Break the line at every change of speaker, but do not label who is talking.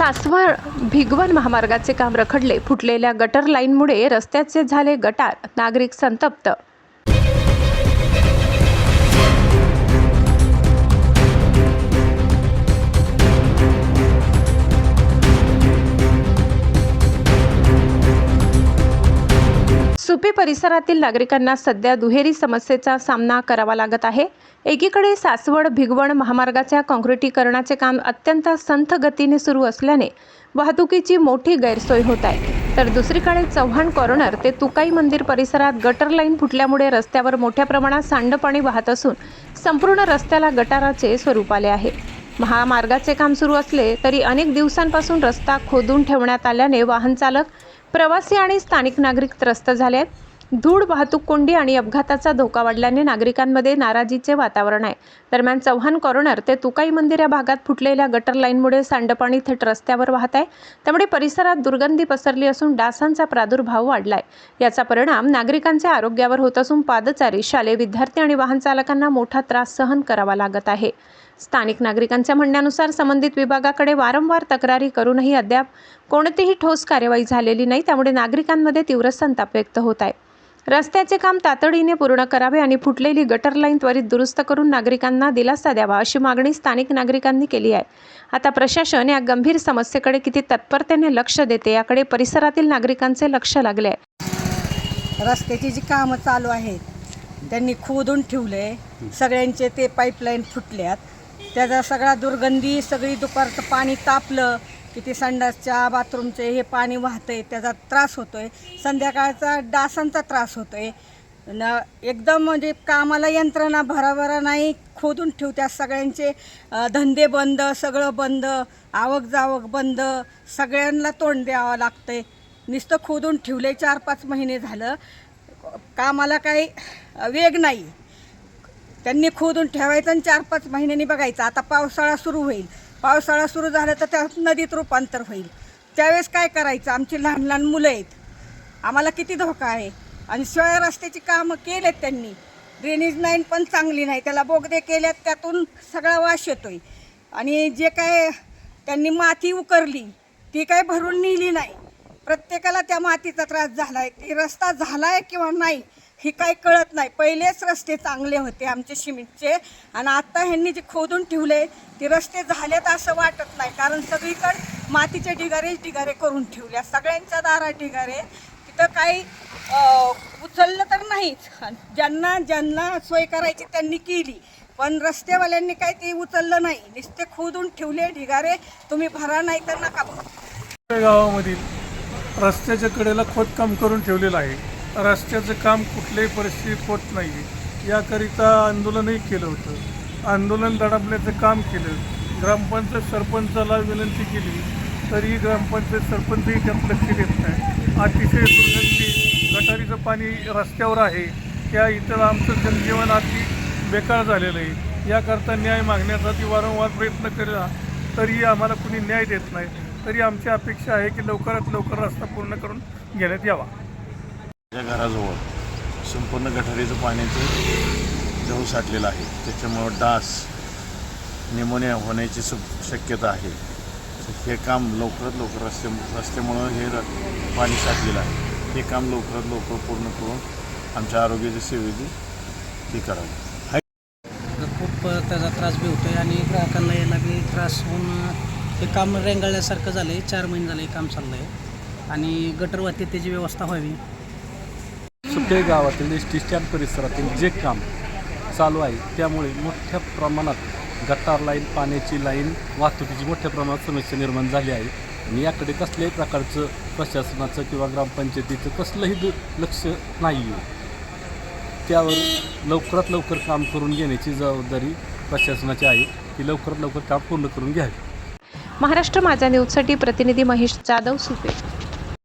सासवड भिगवण महामार्गाचे काम रखडले. फुटलेल्या गटर लाईनमुळे रस्त्याचे झाले गटार. नागरिक संतप्त. सुपी परिसरातील नागरिकांना सध्या दुहेरी समस्येचा सामना करावा लागत आहे. एकीकडे सासवड भिगवण महामार्गाच्या काँक्रिटीकरणाचे काम अत्यंत संथ गतीने सुरू असल्याने वाहतुकीची मोठी गैरसोय होत आहे, तर दुसरीकडे चव्हाण कॉर्नर ते तुकाई मंदिर परिसरात गटर लाईन फुटल्यामुळे रस्त्यावर मोठ्या प्रमाणात सांडपाणी वाहत असून संपूर्ण रस्त्याला गटाराचे स्वरूप आले आहे. महामार्गाचे काम सुरू असले तरी अनेक दिवसांपासून रस्ता खोदून ठेवण्यात आल्याने वाहन चालक, प्रवासी आणि स्थानिक नागरिक त्रस्त झाले आहेत. धूळ, वाहतूक कोंडी आणि अपघाताचा धोका वाढल्याने नागरिकांमध्ये नाराजीचे वातावरण आहे. दरम्यान चव्हाण कॉर्नर ते तुकाई मंदिर या भागात फुटलेल्या गटर लाईनमुळे सांडपाणी थेट रस्त्यावर वाहत आहे. त्यामुळे परिसरात दुर्गंधी पसरली असून डासांचा प्रादुर्भाव वाढलाय. याचा परिणाम नागरिकांच्या आरोग्यावर होत असून पादचारी, शालेय विद्यार्थी आणि वाहन चालकांना मोठा त्रास सहन करावा लागत आहे. स्थानिक नागरिकांच्या म्हणण्यानुसार संबंधित विभागाकडे वारंवार तक्रारी करूनही अद्याप कोणतीही ठोस कार्यवाही झालेली नाही. त्यामुळे नागरिकांमध्ये तीव्र संताप व्यक्त होत आहे. रस्त्याचे काम तातडीने पूर्ण करावे आणि फुटलेली गटर लाईन त्वरित दुरुस्त करून नागरिकांना दिलासा द्यावा, अशी मागणी स्थानिक नागरिकांनी केली आहे. आता प्रशासन या गंभीर समस्येकडे किती तत्परतेने लक्ष देते याकडे परिसरातील नागरिकांचे लक्ष लागले आहे.
रस्त्याची जी कामं चालू आहेत त्यांनी खोदून ठेवले. सगळ्यांचे ते पाईपलाईन फुटल्यात. त्याचा सगळा दुर्गंधी, सगळी दुपारचं पाणी तापलं की ते संडासच्या बाथरूमचे हे पाणी वाहतंय, त्याचा त्रास होतोय. संध्याकाळचा डासांचा त्रास होतोय. एकदम म्हणजे कामाला यंत्रणा भराभरा नाही. खोदून ठेवत्या. सगळ्यांचे धंदे बंद, सगळं बंद, आवक जावक बंद, सगळ्यांना तोंड द्यावं लागतंय. नुसतं खोदून ठेवले. 4-5 महिने झालं. कामाला काही वेग नाही. त्यांनी खोदून ठेवायचं आणि 4-5 महिन्यांनी बघायचं. आता पावसाळा सुरू होईल. पावसाळा सुरू झाला तर त्या नदीत रूपांतर होईल. त्यावेळेस काय करायचं? आमची लहान लहान मुलं आहेत. आम्हाला किती धोका आहे. आणि शिवाय रस्त्याची कामं केलेत त्यांनी. ड्रेनेज लाईन पण चांगली नाही. त्याला बोगदे केल्यात, त्यातून सगळा वास येतोय. आणि जे काय त्यांनी माती उकरली ती काय भरून नेली नाही. प्रत्येकाला त्या मातीचा त्रास झाला आहे. ती रस्ता झाला आहे किंवा नाही हे काही कळत नाही. पहिलेच रस्ते चांगले होते आमचे सिमेंटचे, आणि आता ह्यांनी जे खोदून ठेवले ते रस्ते झालेत असं वाटत नाही. कारण सगळीकडे मातीचे ढिगारे करून ठेवल्या. सगळ्यांच्या दारात ढिगारे. तिथं काही उचललं तर नाहीच. ज्यांना सोय करायची त्यांनी केली, पण रस्तेवाल्यांनी काही ते उचललं नाही. नुसते खोदून ठेवले ढिगारे. तुम्ही भरा नाही तर नका भरू.
गावामधील रस्त्याच्या कडेला खोदकाम करून ठेवलेलं आहे. रस्त्याचं काम कुठल्याही परिस्थितीत होत नाही. याकरिता आंदोलनही केलं होतं. आंदोलन दडपण्याचं काम केलं. ग्रामपंचायत सरपंचाला विनंती केली तरी ग्रामपंचायत सरपंचही त्यात लक्ष देत नाही. अतिशय दुर्गंधी गटारीचं पाणी रस्त्यावर आहे. त्या इतर आमचं जनजीवन अति बेकार झालेलं आहे. याकरता न्याय मागण्यासाठी वारंवार प्रयत्न केला तरी आम्हाला कुणी न्याय देत नाही. तरी आमची अपेक्षा आहे की लवकरात लवकर रस्ता पूर्ण करून घेण्यात यावा.
माझ्या घराजवळ संपूर्ण गटारीचं पाण्याचं जवळ साठलेलं आहे. त्याच्यामुळं डास, निमोनिया होण्याची शक्यता आहे. हे काम लवकरात लवकर रस्त्यामुळं हे पाणी साठलेलं आहे. हे काम लवकरात लवकर पूर्ण करून आमच्या आरोग्याची सेवेची हे करावी.
खूप त्याचा त्रास बी होतो आहे आणि ग्राहकांना यायला बी त्रास होऊन हे काम रेंगाळल्यासारखं झालं आहे. 4 महिने झाले हे काम चाललं आहे आणि गटर वाहते त्याची व्यवस्था व्हावी.
सुपे गावातील एस.टी. स्टँड परिसरातील जे काम चालू आहे त्यामुळे मोठ्या प्रमाणात गटार लाईन, पाण्याची लाईन, वाहतुकीची मोठ्या प्रमाणात समस्या निर्माण झाली आहे. आणि याकडे कसल्याही प्रकारचं प्रशासनाचं किंवा ग्रामपंचायतीचं कसलंही लक्ष नाही आहे. त्यावर लवकरात लवकर काम करून घेण्याची जबाबदारी प्रशासनाची आहे की लवकरात लवकर काम पूर्ण करून घ्यावे.
महाराष्ट्र माझा न्यूजसाठी प्रतिनिधी महेश जाधव, सुपे.